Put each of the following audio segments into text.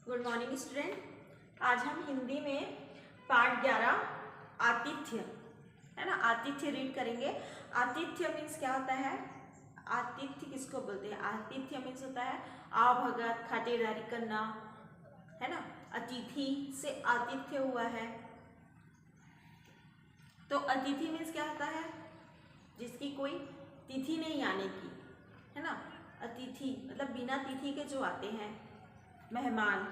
Good morning student. आज हम हिंदी में पाठ 11 आतिथ्य है ना, आतिथ्य रीड करेंगे। आतिथ्य मीन्स क्या होता है? आतिथ्य किसको बोलते हैं? आतिथ्य मीन्स होता है आवभगत, खातिरदारी करना, है ना। अतिथि से आतिथ्य हुआ है, तो अतिथि मीन्स क्या होता है? जिसकी कोई तिथि नहीं आने की, है ना। अतिथि मतलब बिना तिथि के जो आते हैं मेहमान।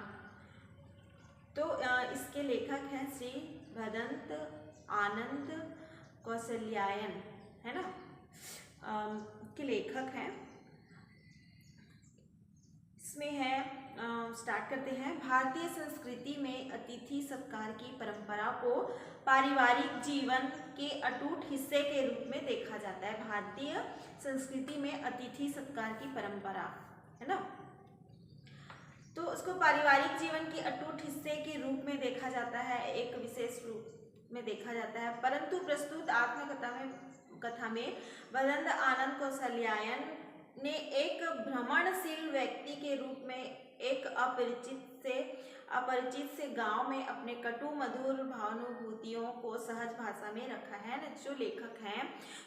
तो इसके लेखक हैं श्री भदंत आनंद कौशल्यायन, है ना, के लेखक हैं। इसमें है, स्टार्ट करते हैं। भारतीय संस्कृति में अतिथि सत्कार की परंपरा को पारिवारिक जीवन के अटूट हिस्से के रूप में देखा जाता है। भारतीय संस्कृति में अतिथि सत्कार की परंपरा, है ना, तो उसको पारिवारिक जीवन के अटूट हिस्से के रूप में देखा जाता है, एक विशेष रूप में देखा जाता है। परंतु प्रस्तुत आत्मकथा में भदंत आनंद कौशल्यायन ने एक भ्रमणशील व्यक्ति के रूप में एक अपरिचित से गांव में अपने कटु मधुर भावानुभूतियों को सहज भाषा में रखा है। जो लेखक हैं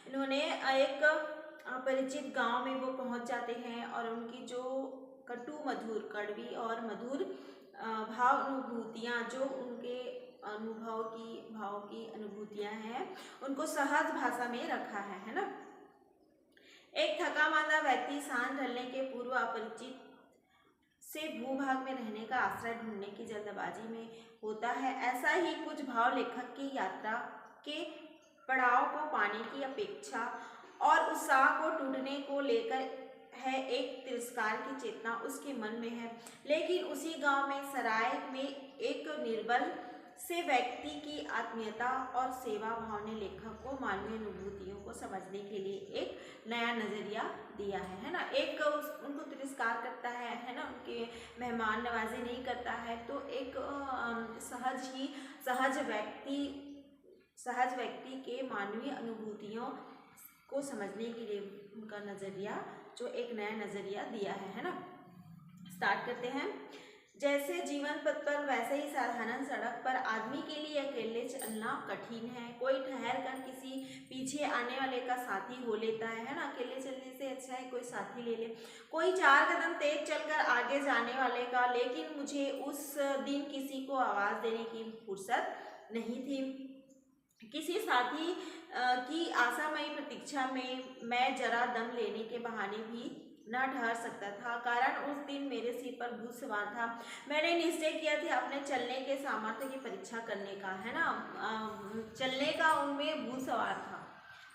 इन्होंने एक अपरिचित गांव में वो पहुंच जाते हैं और उनकी जो कटु मधुर, कड़वी और मधुर भावानुभूतियाँ, जो उनके भाव की अनुभूतियाँ हैं, उनको सहज भाषा में रखा है ना। एक थका मांदा व्यक्ति सांझ ढलने के पूर्व अपरिचित से भूभाग में रहने का आश्रय ढूंढने की जल्दबाजी में होता है। ऐसा ही कुछ भाव लेखक की यात्रा के पड़ाव को पाने की अपेक्षा और उत्साह को टूटने को लेकर है। एक तिरस्कार की चेतना उसके मन में है, लेकिन उसी गांव में सराय में एक निर्बल से व्यक्ति की आत्मीयता और सेवा भाव ने लेखक को मानवीय अनुभूतियों को समझने के लिए एक नया नजरिया दिया है ना। एक उनको तिरस्कार करता है ना, उनके मेहमान नवाजी नहीं करता है, तो एक सहज व्यक्ति के मानवीय अनुभूतियों को समझने के लिए उनका नजरिया, जो एक नया नजरिया दिया है ना। स्टार्ट करते हैं। जैसे जीवन पथ पर वैसे ही साधारण सड़क पर आदमी के लिए अकेले चलना कठिन है। कोई ठहर कर किसी पीछे आने वाले का साथी हो लेता है ना। अकेले चलने से अच्छा है कोई साथी ले ले। कोई 4 कदम तेज चलकर आगे जाने वाले का, लेकिन मुझे उस दिन किसी को आवाज़ देने की फुर्सत नहीं थी। किसी साथी की आशामयी प्रतीक्षा में मैं जरा दम लेने के बहाने भी न ठहर सकता था, कारण उस दिन मेरे सिर पर भूत सवार था। मैंने निश्चय किया था अपने चलने के सामर्थ्य की परीक्षा करने का, है ना। चलने का उनमें भूत सवार था,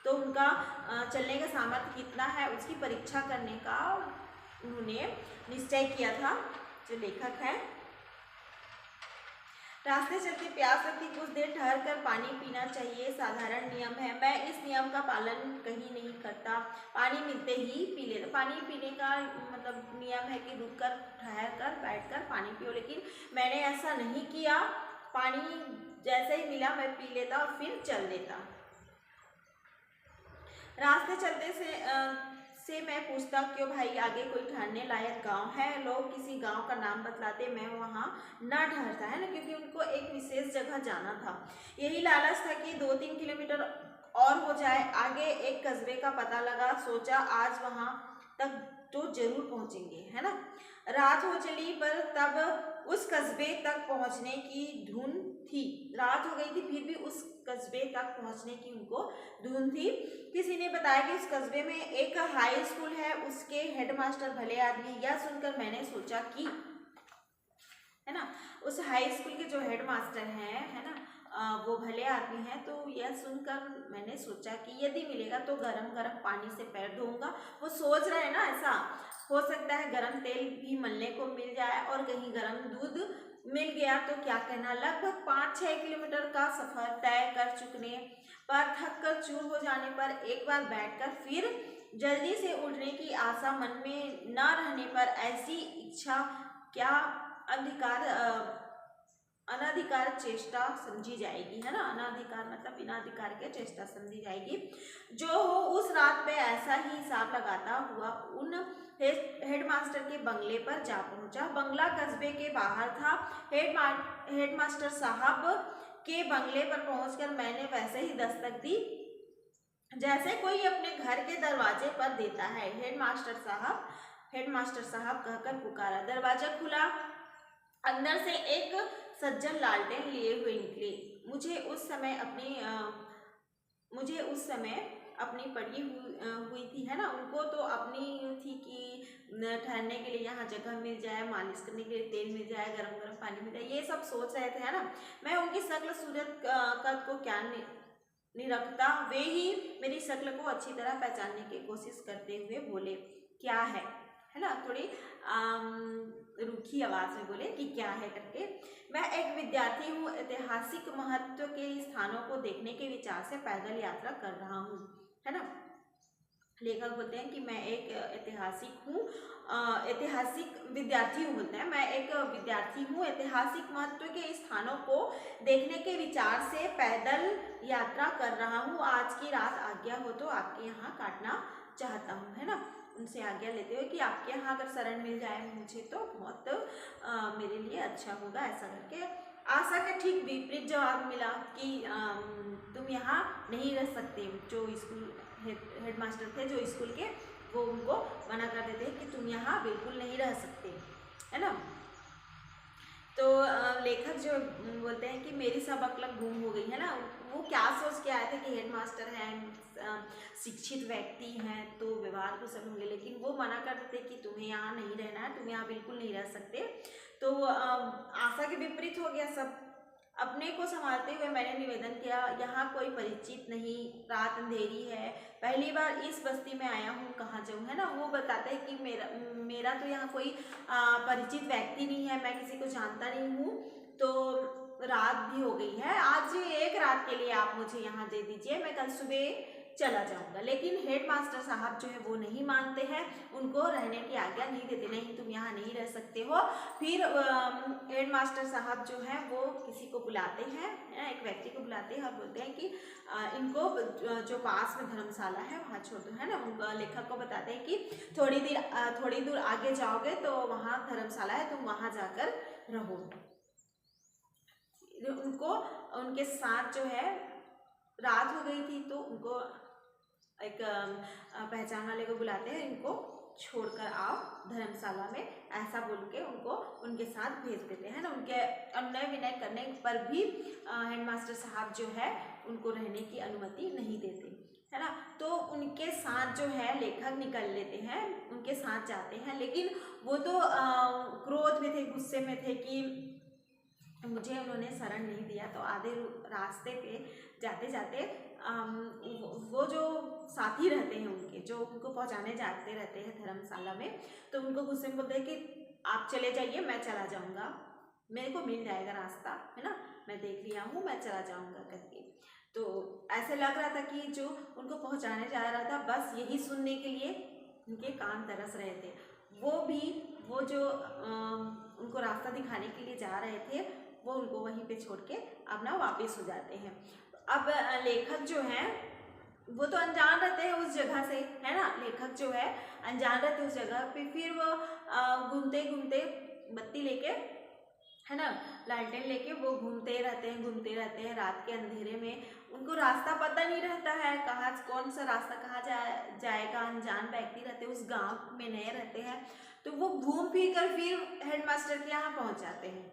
तो उनका चलने का सामर्थ्य कितना है उसकी परीक्षा करने का उन्होंने निश्चय किया था, जो लेखक है। रास्ते चलते प्यास लगती, कुछ देर ठहर कर पानी पीना चाहिए, साधारण नियम है। मैं इस नियम का पालन कहीं नहीं करता, पानी मिलते ही पी लेता। पानी पीने का मतलब नियम है कि रुक कर, ठहर कर, बैठ कर पानी पियो, लेकिन मैंने ऐसा नहीं किया। पानी जैसे ही मिला मैं पी लेता और फिर चल देता। रास्ते चलते से मैं पूछता, क्यों भाई आगे कोई ठहरने लायक गांव है? लोग किसी गांव का नाम बतलाते, मैं वहां ना ठहरता, है ना, क्योंकि उनको एक विशेष जगह जाना था। यही लालच था कि 2-3 किलोमीटर और हो जाए। आगे एक कस्बे का पता लगा, सोचा आज वहां तक तो जरूर पहुंचेंगे, है ना। रात हो चली, पर तब उस कस्बे तक पहुंचने की धुन थी। रात हो गई थी, फिर भी उस कस्बे तक पहुंचने की उनको धुन थी। किसी ने बताया कि उस कस्बे में एक हाई स्कूल है, उसके हेडमास्टर भले आदमी। यह सुनकर मैंने सोचा कि, है ना, उस हाई स्कूल के जो हेडमास्टर हैं, है ना, वो भले आदमी हैं। तो यह सुनकर मैंने सोचा कि यदि मिलेगा तो गरम गरम पानी से पैर धोऊंगा। वो सोच रहे हैं ना, ऐसा हो सकता है गरम तेल भी मलने को मिल जाए और कहीं गरम दूध मिल गया तो क्या कहना। लगभग 5-6 किलोमीटर का सफर तय कर चुकने पर, थक कर चूर हो जाने पर, एक बार बैठकर फिर जल्दी से उठने की आशा मन में न रहने पर, ऐसी इच्छा क्या अधिकार अनाधिकार चेष्टा समझी जाएगी, है ना। अनाधिकार मतलब बिना अधिकार के चेष्टा समझी जाएगी। जो हो उस रात पे ऐसा ही हिसाब लगाता हुआ उन हेडमास्टर के बंगले पर जा पहुंचा। बंगला कस्बे के बाहर था। हेडमास्टर साहब के बंगले पर पहुंचकर मैंने वैसे ही दस्तक दी जैसे कोई अपने घर के दरवाजे पर देता है। हेडमास्टर साहब कहकर पुकारा। दरवाजा खुला। अंदर से एक सज्जन लालटेन लिए हुए निकले। मुझे उस समय अपनी पड़ी हुई थी, है ना। उनको तो अपनी थी कि ठहरने के लिए यहाँ जगह मिल जाए, मालिश करने के लिए तेल मिल जाए, गरम गरम पानी मिल जाए, ये सब सोच रहे थे, है ना। मैं उनकी शक्ल सूरत कद को क्या नहीं रखता। वे ही मेरी शक्ल को अच्छी तरह पहचानने की कोशिश करते हुए बोले, क्या है ना। थोड़ी रूखी आवाज में बोले कि क्या है करके। मैं एक विद्यार्थी हूँ, ऐतिहासिक महत्व के स्थानों को देखने के विचार से पैदल यात्रा कर रहा हूँ, है ना। लेखक बोलते हैं कि मैं एक ऐतिहासिक विद्यार्थी हूँ, बोलते हैं मैं एक विद्यार्थी हूँ, ऐतिहासिक महत्व के स्थानों को देखने के विचार से पैदल यात्रा कर रहा हूँ। आज की रात आज्ञा हो तो आपके यहाँ काटना चाहता हूँ, है ना। उनसे आज्ञा लेते हुए कि आपके यहाँ अगर शरण मिल जाए मुझे तो बहुत मेरे लिए अच्छा होगा, ऐसा करके। आशा के ठीक विपरीत जवाब मिला कि तुम यहाँ नहीं रह सकते। जो स्कूल हेडमास्टर थे जो स्कूल के, वो उनको मना कर देते हैं कि तुम यहाँ बिल्कुल नहीं रह सकते, है ना। तो लेखक जो बोलते हैं कि मेरी सब अक्ल गुम हो गई, है ना। वो क्या सोच के आए थे कि हेडमास्टर हैं, शिक्षित व्यक्ति हैं तो व्यवहार कुशल होंगे, लेकिन वो मना कर देते कि तुम्हें यहाँ नहीं रहना है, तुम यहाँ बिल्कुल नहीं रह सकते। तो आशा के विपरीत हो गया सब। अपने को संभालते हुए मैंने निवेदन किया, यहाँ कोई परिचित नहीं, रात अंधेरी है, पहली बार इस बस्ती में आया हूँ, कहाँ जाऊँ, है ना। वो बताता है कि मेरा तो यहाँ कोई परिचित व्यक्ति नहीं है, मैं किसी को जानता नहीं हूँ, तो रात भी हो गई है, आज एक रात के लिए आप मुझे यहाँ दे दीजिए, मैं कल सुबह चला जाऊंगा। लेकिन हेडमास्टर साहब जो है वो नहीं मानते हैं, उनको रहने की आज्ञा नहीं देते, नहीं तुम यहाँ नहीं रह सकते हो। फिर हेडमास्टर साहब जो है वो किसी को बुलाते हैं, एक व्यक्ति को बुलाते हैं और बोलते हैं कि इनको जो पास में धर्मशाला है वहाँ छोड़ दो, है ना। उनको लेखक को बताते हैं कि थोड़ी दूर आगे जाओगे तो वहाँ धर्मशाला है, तुम वहाँ जाकर रहो। उनको उनके साथ जो है रात हो गई थी, तो उनको एक पहचान वाले को बुलाते हैं, इनको छोड़कर आओ धर्मशाला में, ऐसा बोल के उनको उनके साथ भेज देते हैं ना। उनके अन्याय विनय करने पर भी हेडमास्टर साहब जो है उनको रहने की अनुमति नहीं देते, है ना। तो उनके साथ जो है लेखक निकल लेते हैं, उनके साथ जाते हैं, लेकिन वो तो क्रोध में थे, गुस्से में थे कि मुझे उन्होंने शरण नहीं दिया। तो आधे रास्ते पे जाते जाते वो जो साथी रहते हैं उनके, जो उनको पहुंचाने जाते रहते हैं धर्मशाला में, तो उनको गुस्से में बोलते हैं कि आप चले जाइए, मैं चला जाऊंगा, मेरे को मिल जाएगा रास्ता, है ना, मैं देख लिया हूँ, मैं चला जाऊंगा करके। तो ऐसे लग रहा था कि जो उनको पहुंचाने जा रहा था बस यही सुनने के लिए उनके कान तरस रहे थे। वो जो उनको रास्ता दिखाने के लिए जा रहे थे वो उनको वहीं पे छोड़ के अपना वापस हो जाते हैं। अब लेखक जो है वो तो अनजान रहते हैं उस जगह से, है ना। लेखक जो है अनजान रहते उस जगह पे, फिर वो घूमते घूमते बत्ती लेके, है ना, लालटेन लेके वो घूमते रहते हैं रात के अंधेरे में। उनको रास्ता पता नहीं रहता है, कहाँ कौन सा रास्ता कहाँ जाएगा। अनजान व्यक्ति रहते हैं, उस गांव में नए रहते हैं, तो वो घूम फिर कर फिर हेडमास्टर के यहाँ पहुँच जाते हैं।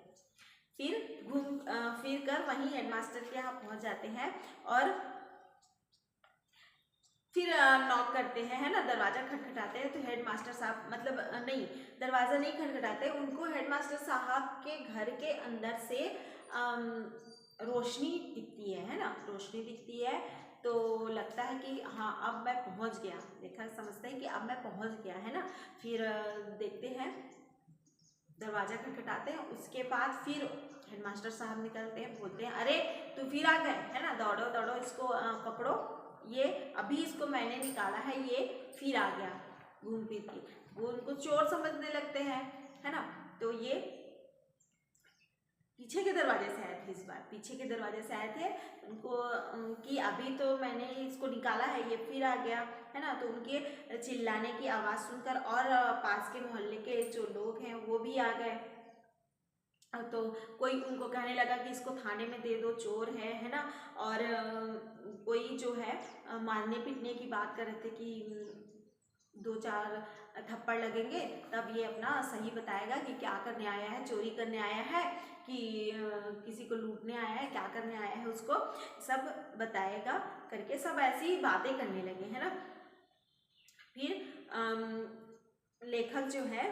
फिर घूम फिर कर वहीं हेडमास्टर के यहाँ पहुँच जाते हैं और फिर नॉक करते हैं, है ना, दरवाज़ा खटखटाते हैं। तो हेडमास्टर साहब मतलब नहीं, दरवाज़ा नहीं खटखटाते, उनको हेडमास्टर साहब के घर के अंदर से रोशनी दिखती है ना, रोशनी दिखती है। तो लगता है कि हाँ अब मैं पहुंच गया, लेखक समझते हैं कि अब मैं पहुंच गया, है ना। फिर देखते हैं, दरवाज़ा खटखटाते हैं, उसके बाद फिर हेडमास्टर साहब निकलते हैं, बोलते हैं अरे तू फिर आ गए, है ना, दौड़ो दौड़ो, इसको पकड़ो, ये अभी इसको मैंने निकाला है, ये फिर आ गया घूम फिर के। वो उनको चोर समझने लगते हैं, है ना। तो ये पीछे के दरवाजे से आए थे, इस बार पीछे के दरवाजे से आए थे। उनको कि अभी तो मैंने इसको निकाला है, ये फिर आ गया, है ना। तो उनके चिल्लाने की आवाज़ सुनकर और पास के मोहल्ले के जो लोग हैं वो भी आ गए। तो कोई उनको कहने लगा कि इसको थाने में दे दो, चोर है ना। और कोई जो है मारने पीटने की बात कर रहे थे कि 2-4 थप्पड़ लगेंगे तब ये अपना सही बताएगा कि क्या करने आया है, चोरी करने आया है कि किसी को लूटने आया है, क्या करने आया है, उसको सब बताएगा करके सब ऐसी बातें करने लगे, है ना। फिर लेखक जो है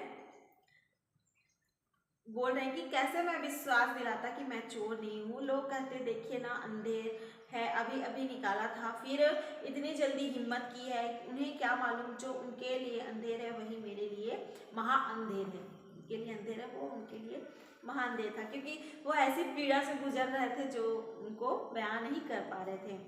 बोल रहे हैं कि कैसे मैं विश्वास दिलाता कि मैं चोर नहीं हूँ। लोग कहते देखिए ना, अंधेर है, अभी अभी निकाला था, फिर इतनी जल्दी हिम्मत की है। उन्हें क्या मालूम जो उनके लिए अंधेर है वही मेरे लिए महा अंधेर है। उनके लिए अंधेर है वो उनके लिए महा अंधेर था, क्योंकि वो ऐसी पीड़ा से गुजर रहे थे जो उनको बयान नहीं कर पा रहे थे।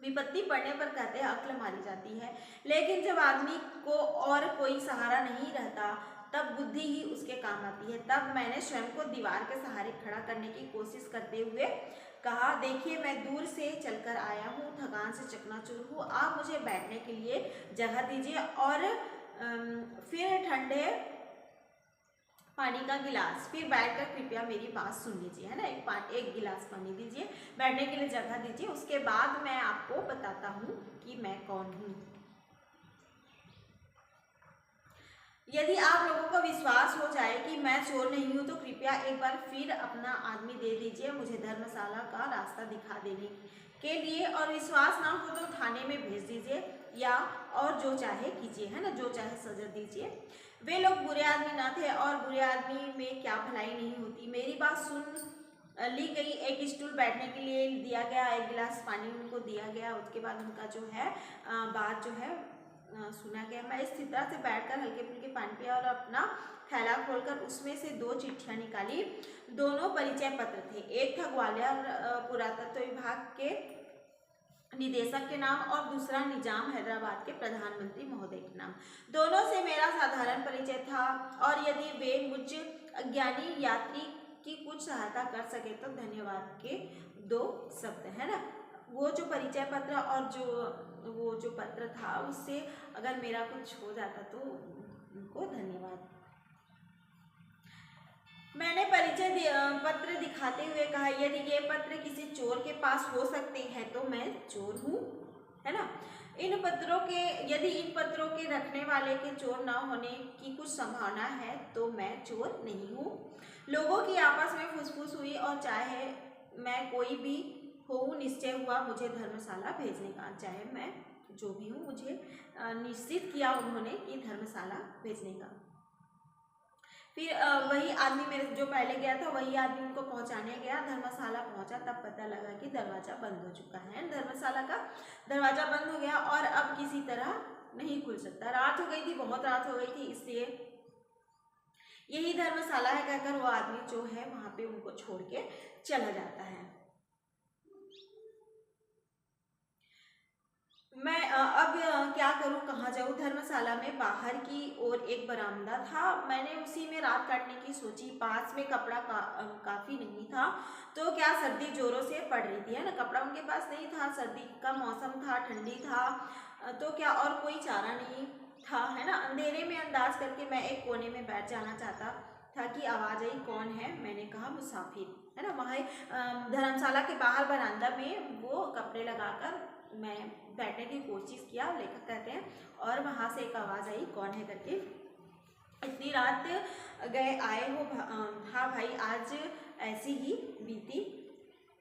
विपत्ति पड़ने पर कहते हैं अक्ल मारी जाती है, लेकिन जब आदमी को और कोई सहारा नहीं रहता तब बुद्धि ही उसके काम आती है। तब मैंने स्वयं को दीवार के सहारे खड़ा करने की कोशिश करते हुए कहा, देखिए मैं दूर से चलकर आया हूँ, थकान से चकनाचूर हूँ, आप मुझे बैठने के लिए जगह दीजिए और फिर ठंडे पानी का गिलास, फिर बैठकर कृपया मेरी बात सुन लीजिए, है ना। एक गिलास पानी दीजिए, बैठने के लिए जगह दीजिए, उसके बाद मैं आपको बताता हूँ कि मैं कौन हूँ। यदि आप लोगों को विश्वास हो जाए कि मैं चोर नहीं हूँ तो कृपया एक बार फिर अपना आदमी दे दीजिए मुझे धर्मशाला का रास्ता दिखा देने के लिए, और विश्वास ना हो तो थाने में भेज दीजिए या और जो चाहे कीजिए, है ना, जो चाहे सजा दीजिए। वे लोग बुरे आदमी ना थे और बुरे आदमी में क्या भलाई नहीं होती। मेरी बात सुन ली गई, एक स्टूल बैठने के लिए दिया गया, एक गिलास पानी उनको दिया गया। उसके बाद उनका जो है बात जो है सुना गया। मैं इस तरह से बैठकर हल्के फुल्के पानी पिया और अपना थैला खोलकर उसमें से 2 चिट्ठियाँ निकाली। दोनों परिचय पत्र थे, एक था ग्वालियर पुरातत्व विभाग के निदेशक के नाम और दूसरा निजाम हैदराबाद के प्रधानमंत्री महोदय के नाम। दोनों से मेरा साधारण परिचय था और यदि वे मुझ अज्ञानी यात्री की कुछ सहायता कर सके तो धन्यवाद के 2 शब्द, है ना। वो जो परिचय पत्र और वो जो पत्र था उससे अगर मेरा कुछ हो जाता तो उनको धन्यवाद। मैंने परिचय पत्र दिखाते हुए कहा, यदि ये पत्र किसी चोर के पास हो सकते हैं तो मैं चोर हूँ, है ना। यदि इन पत्रों के रखने वाले के चोर न होने की कुछ संभावना है तो मैं चोर नहीं हूँ। लोगों की आपस में फुसफुस हुई और चाहे मैं कोई भी हूँ निश्चय हुआ मुझे धर्मशाला भेजने का। चाहे मैं जो भी हूँ मुझे निश्चित किया उन्होंने कि धर्मशाला भेजने का। फिर वही आदमी मेरे जो पहले गया था वही आदमी उनको पहुंचाने गया। धर्मशाला पहुंचा तब पता लगा कि दरवाज़ा बंद हो चुका है। धर्मशाला का दरवाज़ा बंद हो गया और अब किसी तरह नहीं खुल सकता। रात हो गई थी, बहुत रात हो गई थी, इसलिए यही धर्मशाला है कहकर वो आदमी जो है वहाँ पे उनको छोड़ के चला जाता है। मैं अब क्या करूं, कहाँ जाऊं। धर्मशाला में बाहर की ओर एक बरामदा था, मैंने उसी में रात काटने की सोची। पास में कपड़ा काफ़ी नहीं था तो क्या सर्दी जोरों से पड़ रही थी, है ना। कपड़ा उनके पास नहीं था, सर्दी का मौसम था, ठंडी था, तो क्या और कोई चारा नहीं था, है ना। अंधेरे में अंदाज करके मैं एक कोने में बैठ जाना चाहता था कि आवाज़ आई, कौन है। मैंने कहा मुसाफिर, है ना। वहाँ धर्मशाला के बाहर बरामदा में वो कपड़े लगाकर मैं बैठने की कोशिश किया, लेखक कहते हैं, और वहाँ से एक आवाज़ आई, कौन है करके। इतनी रात गए आए हो, हाँ भाई आज ऐसी ही बीती,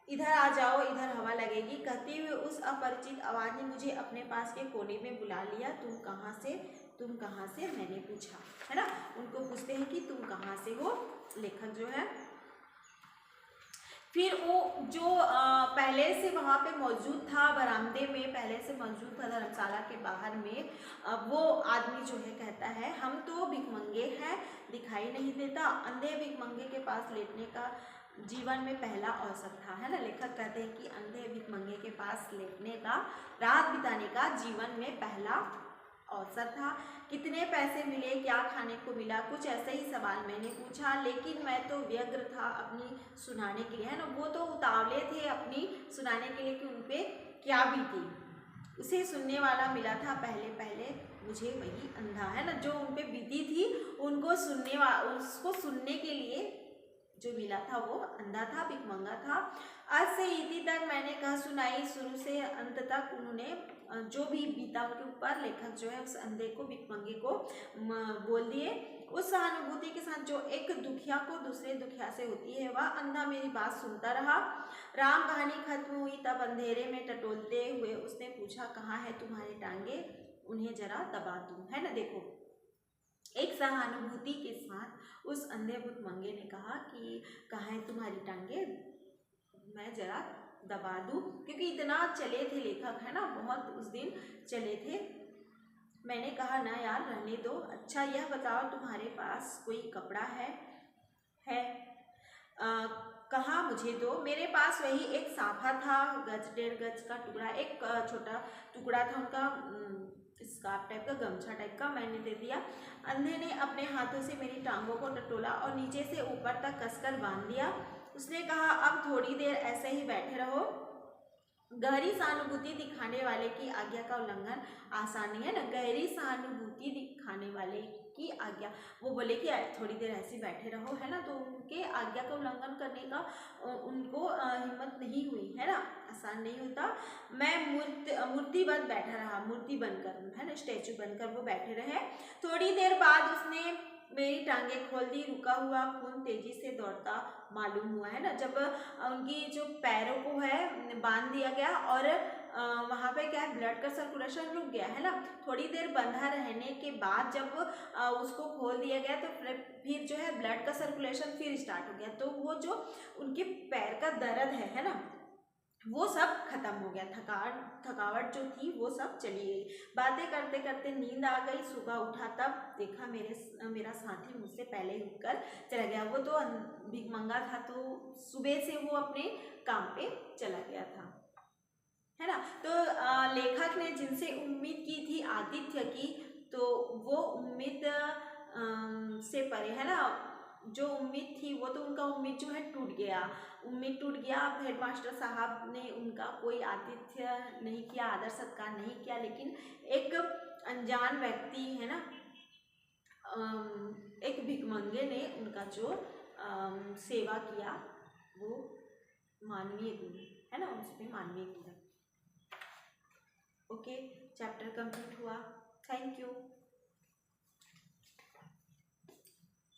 इधर आ जाओ, इधर हवा लगेगी। कहते हुए उस अपरिचित आवाज़ ने मुझे अपने पास के कोने में बुला लिया। तुम कहाँ से मैंने पूछा, है ना। उनको पूछते हैं कि तुम कहाँ से हो, लेखक जो है। फिर वो जो पहले से वहाँ पे मौजूद था बरामदे में, पहले से मौजूद था धर्मशाला के बाहर में, वो आदमी जो है कहता है, हम तो भिखमंगे हैं, दिखाई नहीं देता। अंधे भिखमंगे के पास लेटने का जीवन में पहला अवसर था, है ना। लेखक कहते हैं कि अंधे भिखमंगे के पास लेटने का, रात बिताने का जीवन में पहला अवसर था। कितने पैसे मिले, क्या खाने को मिला, कुछ ऐसे ही सवाल मैंने पूछा। लेकिन मैं तो व्यग्र था अपनी सुनाने के लिए, है ना। वो तो उतावले थे अपनी सुनाने के लिए कि उन पे क्या बीती। उसे सुनने वाला मिला था पहले पहले, मुझे वही अंधा, है ना। जो उन पे बीती थी उनको उसको सुनने के लिए जो मिला था वो अंधा था, भिखमंगा था। आज से इति तक मैंने कहा सुनाई, शुरू से अंत तक उन्होंने जो भी बीता उनके ऊपर लेखक जो है उस अंधे को, भिखमंगे को बोल दिए। उस सहानुभूति के साथ जो एक दुखिया को दूसरे दुखिया से होती है, वह अंधा मेरी बात सुनता रहा। राम कहानी खत्म हुई तब अंधेरे में टटोलते हुए उसने पूछा, कहाँ है तुम्हारी टांगे, उन्हें जरा दबा दूं, है ना। देखो, एक सहानुभूति के साथ उस अंधे भिखमंगे ने कहा कि कहाँ है तुम्हारी टांगे, मैं जरा दबा दूं, क्योंकि इतना चले थे लेखक, है ना, बहुत उस दिन चले थे। मैंने कहा ना यार रहने दो। अच्छा यह बताओ तुम्हारे पास कोई कपड़ा है? कहा मुझे दो। मेरे पास वही एक साफा था, गज 1.5 गज का टुकड़ा, एक छोटा टुकड़ा था उनका स्कार्फ टाइप का, गमछा टाइप का, मैंने दे दिया। अंधे ने अपने हाथों से मेरी टांगों को टटोला और नीचे से ऊपर तक कसकर बांध दिया। उसने कहा, अब थोड़ी देर ऐसे ही बैठे रहो। गहरी सहानुभूति दिखाने वाले की आज्ञा का उल्लंघन आसान नहीं, है ना। गहरी सहानुभूति दिखाने वाले की आज्ञा, वो बोले कि थोड़ी देर ऐसे बैठे रहो, है ना। तो उनके आज्ञा का उल्लंघन करने का उनको हिम्मत नहीं हुई, है ना। आसान नहीं होता। मैं मूर्तिबद्ध बैठा रहा, मूर्ति बनकर, है ना, स्टैचू बनकर वो बैठे रहे। थोड़ी देर बाद उसने मेरी टांगे खोल दी। रुका हुआ खून तेजी से दौड़ता मालूम हुआ, है ना। जब उनकी जो पैरों को है बांध दिया गया और वहाँ पे क्या है, ब्लड का सर्कुलेशन रुक गया, है ना। थोड़ी देर बंधा रहने के बाद जब उसको खोल दिया गया तो फिर जो है ब्लड का सर्कुलेशन फिर स्टार्ट हो गया। तो वो जो उनके पैर का दर्द है ना, वो सब खत्म हो गया। थकावट जो थी वो सब चली गई। बातें करते करते नींद आ गई। सुबह उठा तब देखा मेरा साथी मुझसे पहले ही उठकर चला गया। वो तो भिखमंगा था, तो सुबह से वो अपने काम पे चला गया था, है ना। तो लेखक ने जिनसे उम्मीद की थी आदित्य की, तो वो उम्मीद से परे, है ना। जो उम्मीद थी वो तो उनका उम्मीद जो है टूट गया, उम्मीद टूट गया। हेडमास्टर साहब ने उनका कोई आतिथ्य नहीं किया, आदर सत्कार नहीं किया, लेकिन एक अनजान व्यक्ति, है ना, एक भिखमंगे ने उनका जो सेवा किया वो मानवीय गुण, है ना, उसमें मानवीय गुण। ओके, चैप्टर कंप्लीट हुआ। Thank you.